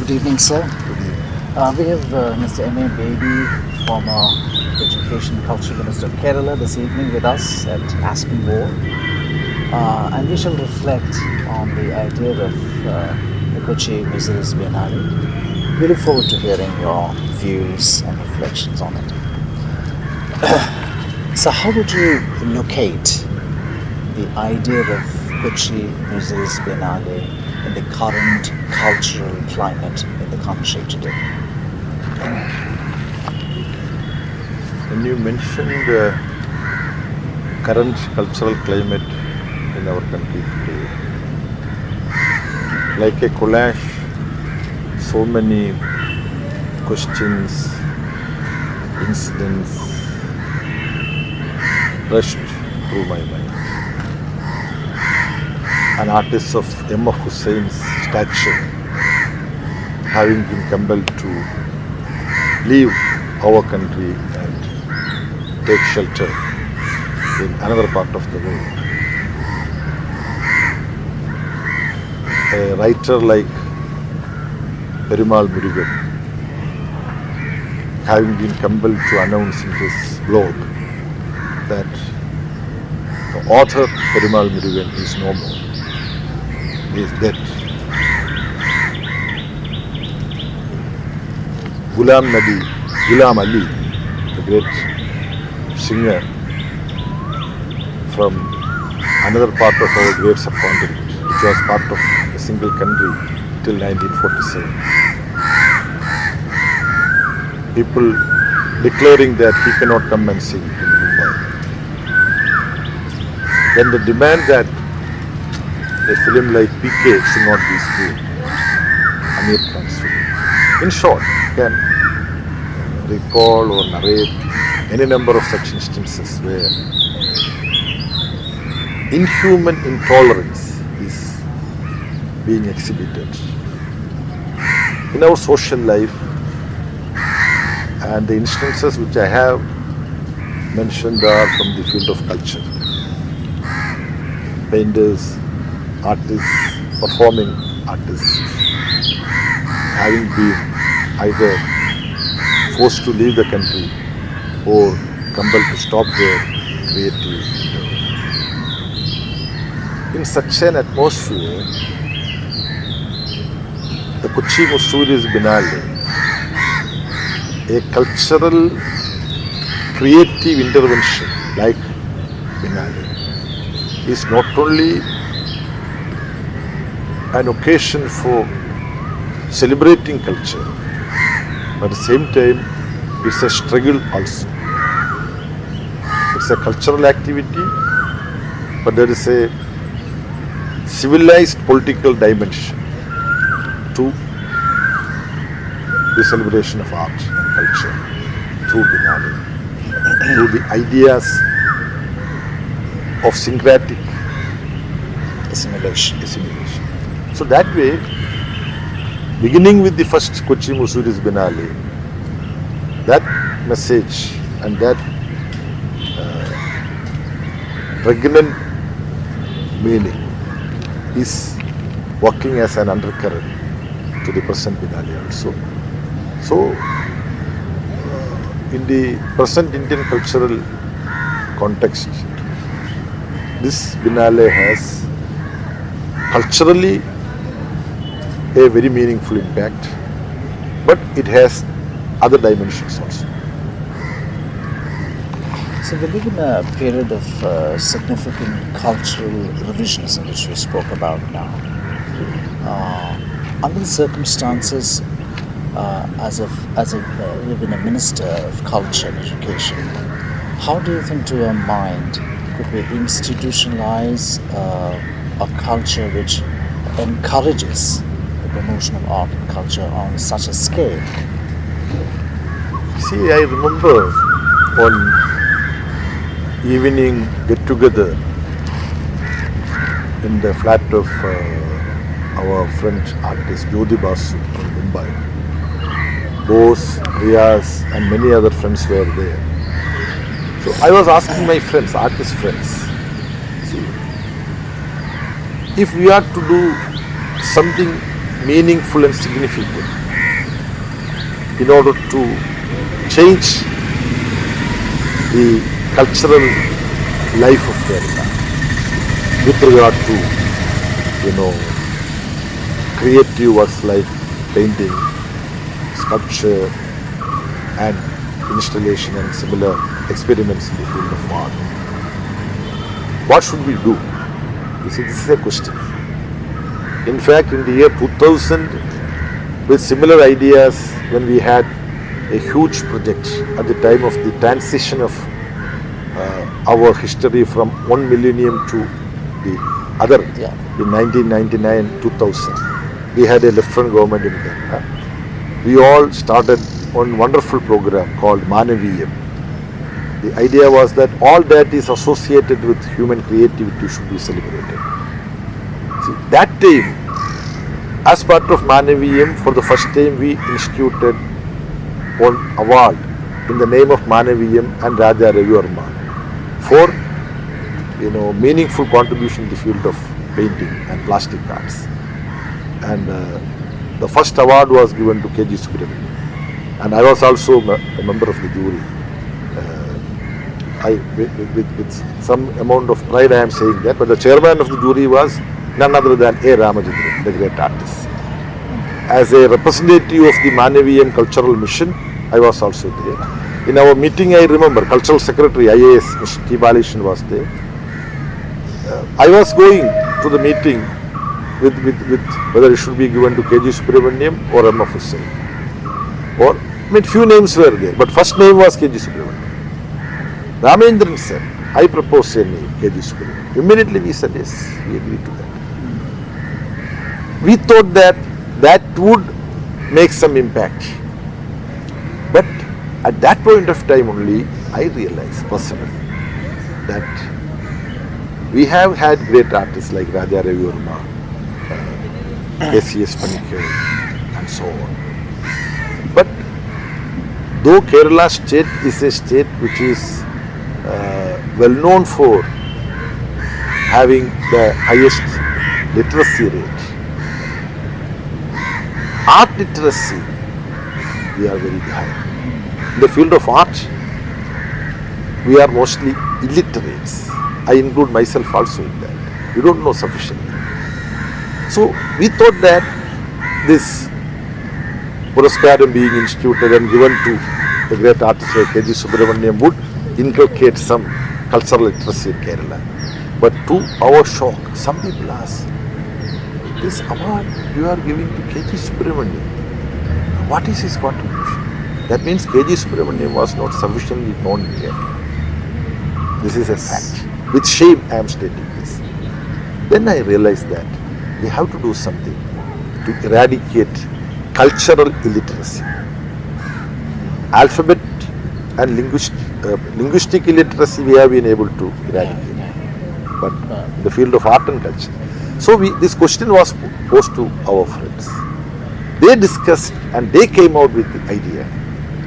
Good evening, sir. We have Mr. M.A. Bedi, former Education and Culture Minister of Kerala, this evening with us at Aspen Hall. And we shall reflect on the idea of the Kochi-Muziris Biennale. We look forward to hearing your views and reflections on it. So how would you locate the idea of Kochi-Muziris Biennale in the current cultural climate in the country today? When you mentioned the current cultural climate in our country today, like a collage, so many questions, incidents rushed through my mind. An artist of M. Hussein's statue having been compelled to leave our country and take shelter in another part of the world. A writer like Perumal Murugan having been compelled to announce in his blog that the author Perumal Murugan is no more, he is dead. Ghulam Ali, the great singer from another part of our great subcontinent, which was part of a single country till 1947. People declaring that he cannot come and sing in Mumbai. Then the demand that a film like PK should not be screened, Amir Khan's film. In short, can recall or narrate any number of such instances where inhuman intolerance is being exhibited in our social life, and the instances which I have mentioned are from the field of culture. Painters, artists, performing artists having been either forced to leave the country or compelled to stop their creative endeavor. In such an atmosphere, the Kochi-Muziris Biennale, a cultural creative intervention like Biennale, is not only an occasion for celebrating culture, but at the same time it's a struggle also. It's a cultural activity, but there is a civilized political dimension to the celebration of art and culture through Biennale, through the ideas of syncretic Assimilation. So that way, beginning with the first Kochi-Muziris Biennale, that message and that pregnant meaning is working as an undercurrent to the present Biennale also. So, in the present Indian cultural context, this Biennale has culturally a very meaningful impact, but it has other dimensions also. So we live in a period of significant cultural revisionism, which we spoke about now. Under the circumstances, as you've been a minister of culture and education, how do you think, to your mind, could we institutionalize a culture which encourages the promotion of art and culture on such a scale? See, I remember on evening get-together in the flat of our French artist Jyoti Basu from Mumbai. Bose, Riaz and many other friends were there. So I was asking my friends, artist friends, see, if we are to do something meaningful and significant in order to change the cultural life of Kerala with regard to, creative works like painting, sculpture and installation and similar experiments in the field of art. What should we do? You see, this is a question. In fact, in the year 2000, with similar ideas, when we had a huge project at the time of the transition of our history from one millennium to the other, in 1999-2000, we had a left-front government in Kerala. We all started one wonderful program called Manaviyam. The idea was that all that is associated with human creativity should be celebrated. See, that time, as part of Manaviyam, for the first time we instituted one award in the name of Manaviyam and Raja Ravivarma for meaningful contribution in the field of painting and plastic arts. And the first award was given to K.G. Subramanian. And I was also a member of the jury. With some amount of pride I am saying that, but the chairman of the jury was none other than A. Ramachandran, the great artist. As a representative of the Manaviyam Cultural Mission, I was also there. In our meeting, I remember, Cultural Secretary IAS, Mr. T. Balishan was there. I was going to the meeting with whether it should be given to K.G. Subramaniam or M.F. Hussain. Few names were there, but first name was K.G. Subramaniam. Ramachandran said, I propose a name, K.G. Subramaniam. Immediately we said yes, we agreed to that. We thought that would make some impact. But at that point of time only, I realized personally that we have had great artists like Raja Ravivarma, K.C.S. Panikkar and so on. But though Kerala state is a state which is well known for having the highest literacy rate, art literacy, we are very high. In the field of art, we are mostly illiterates. I include myself also in that. We don't know sufficiently. So we thought that this Puraskaram being instituted and given to the great artist like K.G. Subramaniam would inculcate some cultural literacy in Kerala. But to our shock, some people ask, this award you are giving to K.G. Subramaniam, what is his contribution? That means K.G. Subramaniam was not sufficiently known in Kerala. This is a fact. With shame I am stating this. Then I realized that we have to do something to eradicate cultural illiteracy. Alphabet and linguistic illiteracy we have been able to eradicate, but in the field of art and culture. So this question was posed to our friends. They discussed and they came out with the idea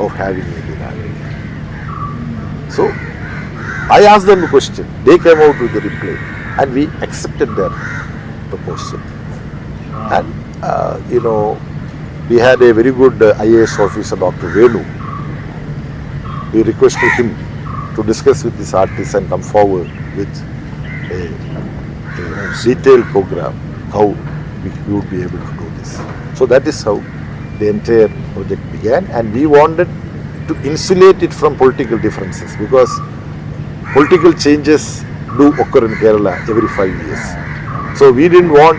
of having a Biennale. So I asked them the question, they came out with the reply, and we accepted their proposal. And we had a very good IAS officer, Dr. Venu. We requested him to discuss with this artist and come forward with a detailed program how we would be able to do this. So that is how the entire project began, and we wanted to insulate it from political differences, because political changes do occur in Kerala every 5 years. So we didn't want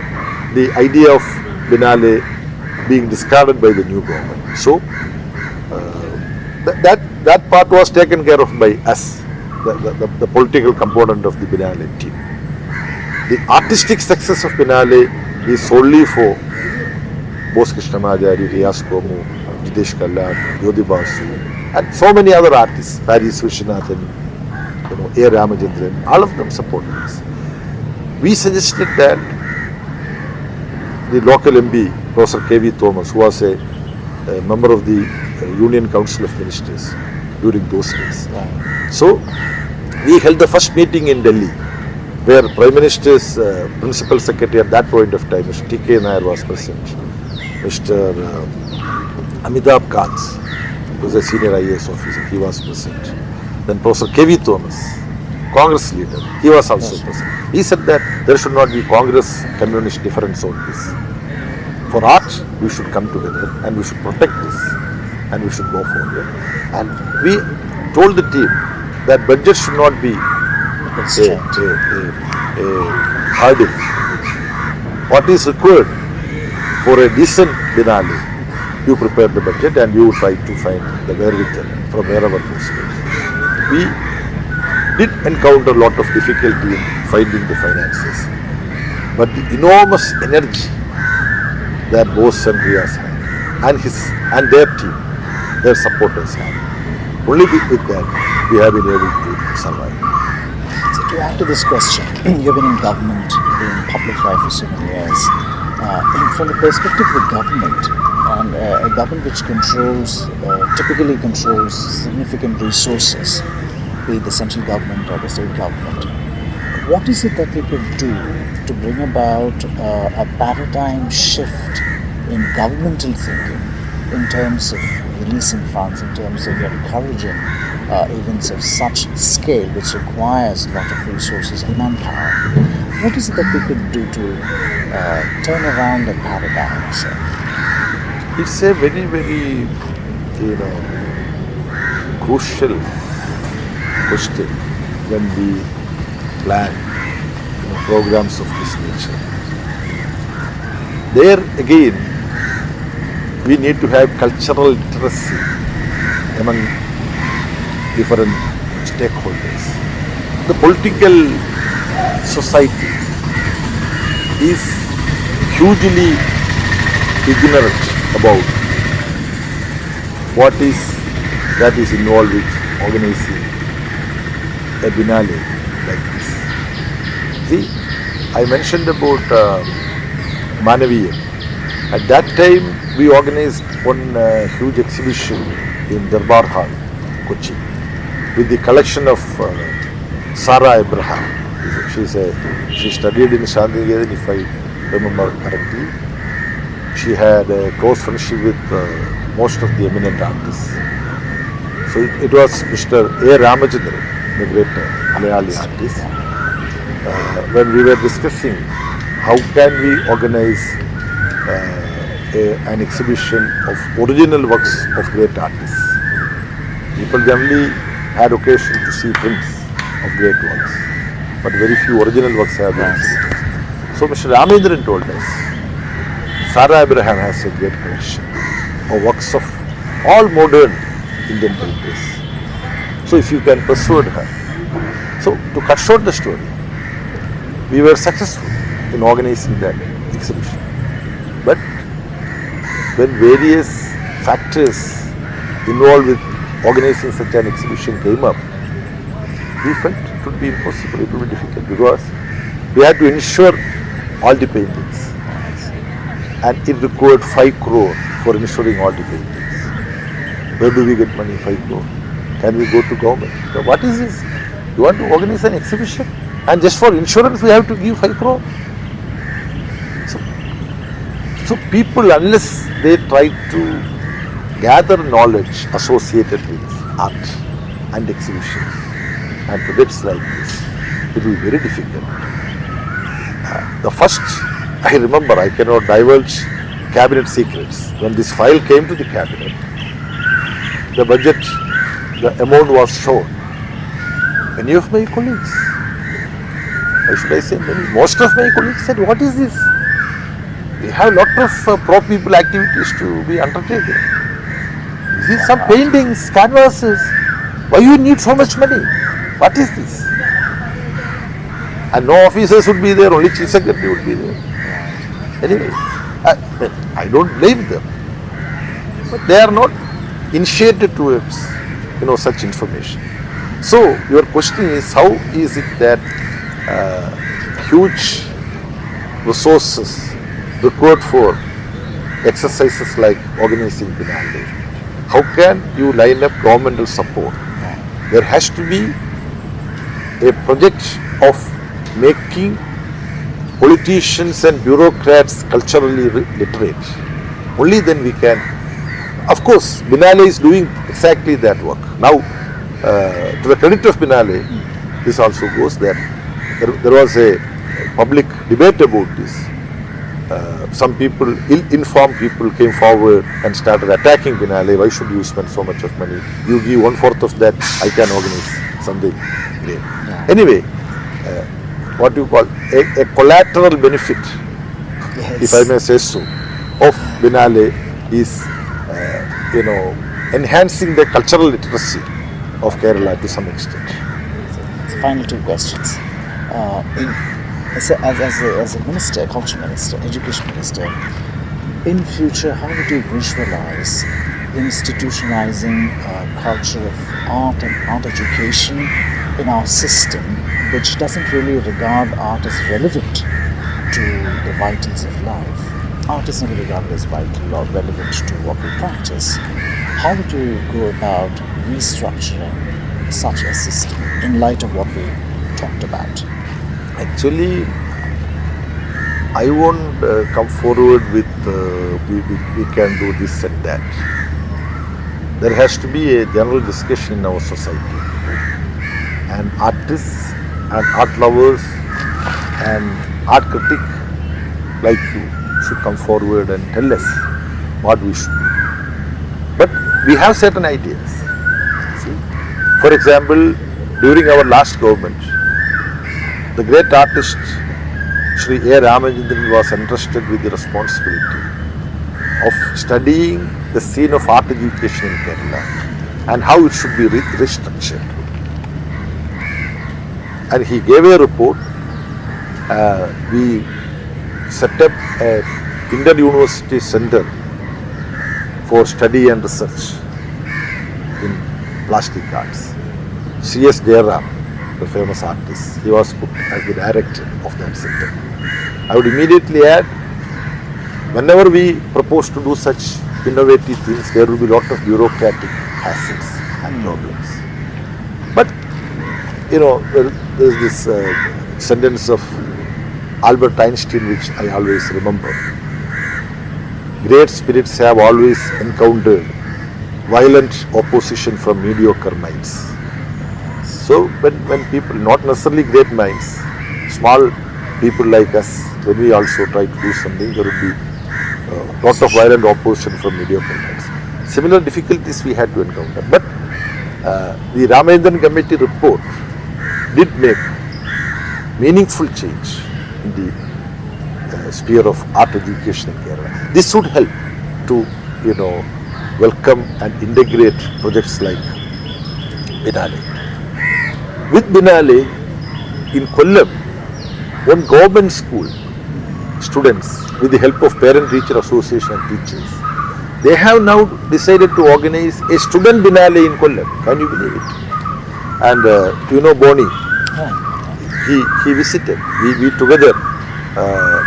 the idea of Biennale being discarded by the new government. So that part was taken care of by us, the political component of the Biennale team. The artistic success of Biennale is solely for Bose Krishnamajari, Riyas Komu, Jitesh Kallan, Jyoti Basu, and so many other artists, Paris Vishwanathan, A. Ramachandran, all of them supported us. We suggested that the local MP, Professor K.V. Thomas, who was a member of the Union Council of Ministers during those days. So we held the first meeting in Delhi, where Prime Minister's Principal Secretary at that point of time, Mr. T.K. Nair, was present. Mr. Amitabh Kant, who was a senior IAS officer, he was present. Then Professor K.V. Thomas, Congress leader, he was also present. He said that there should not be Congress communist difference on this. For art, we should come together and we should protect this and we should go forward. And we told the team that budget should not be a hurdle. What is required for a decent Biennale, you prepare the budget and you try to find the wherewithal from wherever possible. We did encounter a lot of difficulty in finding the finances, but the enormous energy that Bose and Riaz had and their team, their supporters had, only with that we have been able to survive. So to add to this question, you've been in government, in public life for so many years. From the perspective of the government, and a government which typically controls significant resources, be it the central government or the state government, what is it that we could do to bring about a paradigm shift in governmental thinking in terms of releasing funds, in terms of encouraging events of such scale which requires a lot of resources and manpower? What is it that we could do to turn around the paradigm, sir? It's a very, very, crucial question when we plan programs of this nature. There again, we need to have cultural literacy among different stakeholders. The political society is hugely ignorant about what is involved with organizing a Biennale like this. See, I mentioned about Manaviyam. At that time, we organized one huge exhibition in Darbar Hall, Kochi, with the collection of Sarah Abraham. She studied in Shantiniketan, if I remember correctly. She had a close friendship with most of the eminent artists. So it was Mr. A. Ramachandran, the great Malayali artist. When we were discussing how can we organize an exhibition of original works of great artists. People generally had occasion to see prints of great works, but very few original works have been seen. So Mr. Ramachandran told us, Sarah Abraham has a great collection of works of all modern Indian painters. So if you can persuade her. So to cut short the story, we were successful in organizing that exhibition. But when various factors involved with organizing such an exhibition came up, we felt it would be impossible, it would be difficult, because we had to ensure all the paintings. And it required 5 crore for ensuring all the paintings. Where do we get money, 5 crore? Can we go to government? So what is this? You want to organize an exhibition and just for insurance we have to give 5 crore? So people, unless they try to gather knowledge associated with art and exhibitions and projects like this, it will be very difficult. The first, I remember, I cannot divulge cabinet secrets. When this file came to the cabinet, the budget, the amount was shown. Many of my colleagues, why should I say many, most of my colleagues said, what is this? We have a lot of pro-people activities to be undertaken. This is some paintings, canvases. Why you need so much money? What is this? And no officers would be there, only chief secretary would be there. Anyway, I don't blame them. But they are not initiated towards, such information. So your question is, how is it that huge resources required for exercises like organizing Biennale, how can you line up governmental support? There has to be a project of making politicians and bureaucrats culturally literate. Only then we can. Of course, Biennale is doing exactly that work. Now, to the credit of Biennale, this also goes that there was a public debate about this. Some people, ill-informed people came forward and started attacking Biennale. Why should you spend so much of money? You give 1/4 of that, I can organize something great. Yeah. Anyway, what you call a collateral benefit, Yes. if I may say so, of Biennale is, enhancing the cultural literacy of Kerala to some extent. So final two questions. As a minister, culture minister, education minister, in future, how would you visualize institutionalizing culture of art and art education in our system, which doesn't really regard art as relevant to the vitals of life? Art is never regarded as vital or relevant to what we practice. How would you go about restructuring such a system in light of what we talked about? Actually, I won't come forward with we can do this and that. There has to be a general discussion in our society, and artists and art lovers and art critics like you should come forward and tell us what we should do. But we have certain ideas. See? For example, during our last government, the great artist Sri A. Ramachandran was entrusted with the responsibility of studying the scene of art education in Kerala and how it should be restructured. And he gave a report. We set up an inter-university center for study and research in plastic arts. C.S. Jairam, the famous artist, he was put as the director of that center. I would immediately add, whenever we propose to do such innovative things, there will be a lot of bureaucratic hassles and problems. But, there is this sentence of Albert Einstein which I always remember. Great spirits have always encountered violent opposition from mediocre minds. So when people, not necessarily great minds, small people like us, when we also try to do something, there will be a lot of violent opposition from mediocre minds. Similar difficulties we had to encounter. But the Ramachandran Committee report did make meaningful change in the sphere of art education in Kerala. This would help to, welcome and integrate projects like Biennale. With Biennale, in Kollam, one government school, students, with the help of Parent-Teacher Association and teachers, they have now decided to organize a student Biennale in Kollam. Can you believe it? And Boni, he visited. We together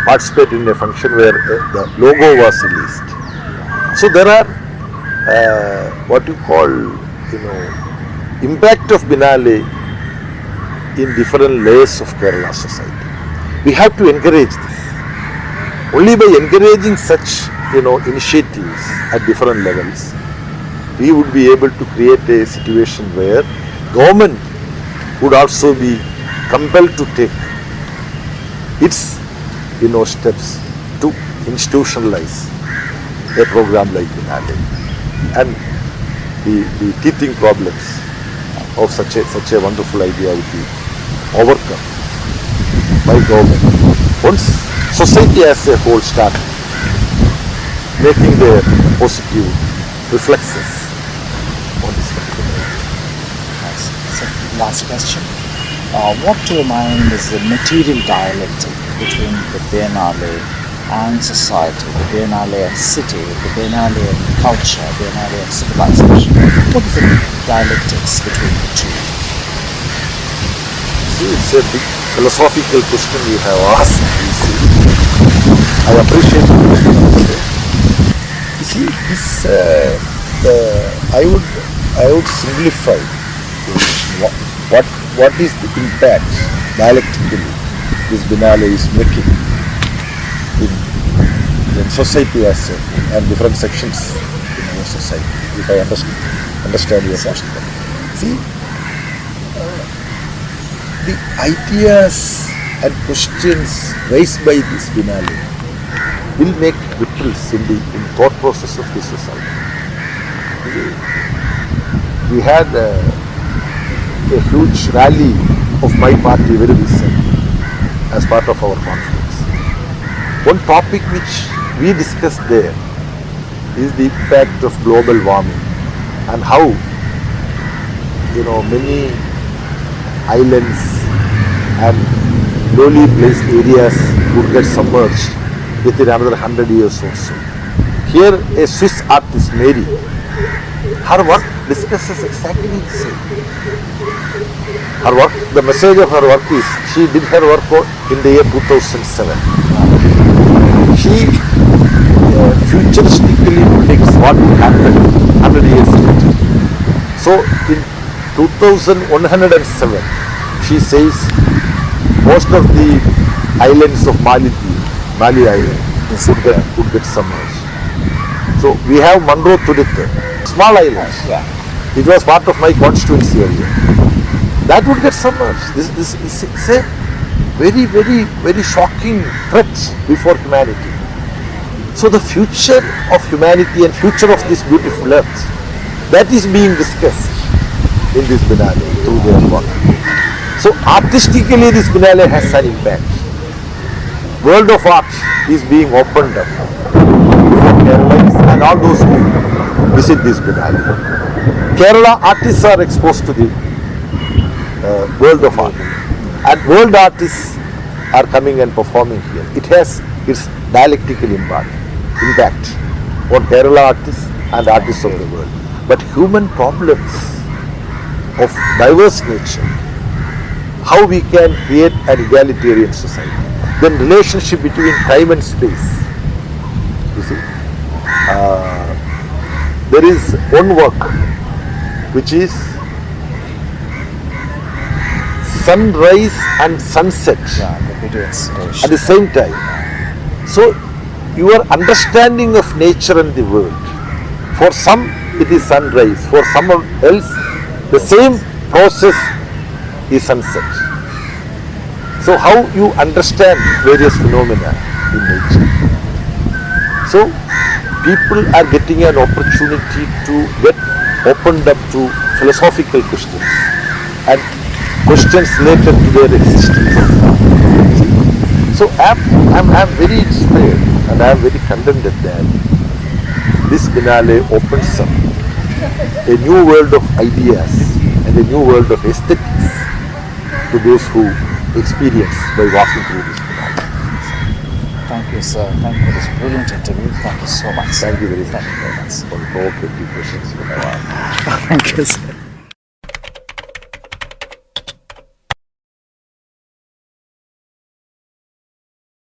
participated in a function where the logo was released. So there are what you call, impact of Biennale in different layers of Kerala society. We have to encourage this. Only by encouraging such, initiatives at different levels, we would be able to create a situation where government would also be compelled to take its, steps to institutionalize a program like Biennale, and the teething problems of such a wonderful idea would be overcome by government. Once society as a whole start making their positive reflexes on this particular area. So, last question. What to your mind is the material dialectic between the Biennale and society, the Biennale and city, the Biennale and culture, the Biennale and civilization? What is the dialectics between the two? See, it's a big philosophical question you have asked. I appreciate the question. You see, this I would simplify what is the impact dialectically this Biennale is making in society as a whole. and different sections in our society, if I understand your question. See, the ideas and questions raised by this Biennale will make ripples in the thought process of the society. We had a huge rally of my party very recently as part of our conference. One topic which we discussed there is the impact of global warming and how many islands and lowly placed areas would get submerged within another 100 years or so. Here a Swiss artist, Mary, her work discusses exactly the same. Her work, the message of her work is, she did her work in the year 2007. She futuristically predicts what will happen 100 years later. So in 2107, she says most of the islands of Mali Island would get submerged. So we have Monroe Tudith, small island. Yeah. It was part of my constituency earlier. That would get submerged. This is a very, very, very shocking threat before humanity. So the future of humanity and future of this beautiful earth, that is being discussed in this Biennale through their work. So artistically this Biennale has an impact. World of art is being opened up for Kerala and all those who visit this Biennale. Kerala artists are exposed to the world of art, and world artists are coming and performing here. It has its dialectical impact on Kerala artists and artists of the world. But human problems of diverse nature, how we can create an egalitarian society, then relationship between time and space. You see, there is one work which is sunrise and sunset at the same time. So your understanding of nature and the world, for some it is sunrise, for someone else the same process is sunset. So how you understand various phenomena in nature. So people are getting an opportunity to get opened up to philosophical questions and questions related to their existence. So I'm very inspired and I'm very contented that this Biennale opens up a new world of ideas and a new world of aesthetics to those who experience by walking through this Biennale. Thank you, sir. Thank you for this brilliant interview. Thank you so much. Thank you very much Thank you very much. for provocative questions you have asked. Thank you, sir.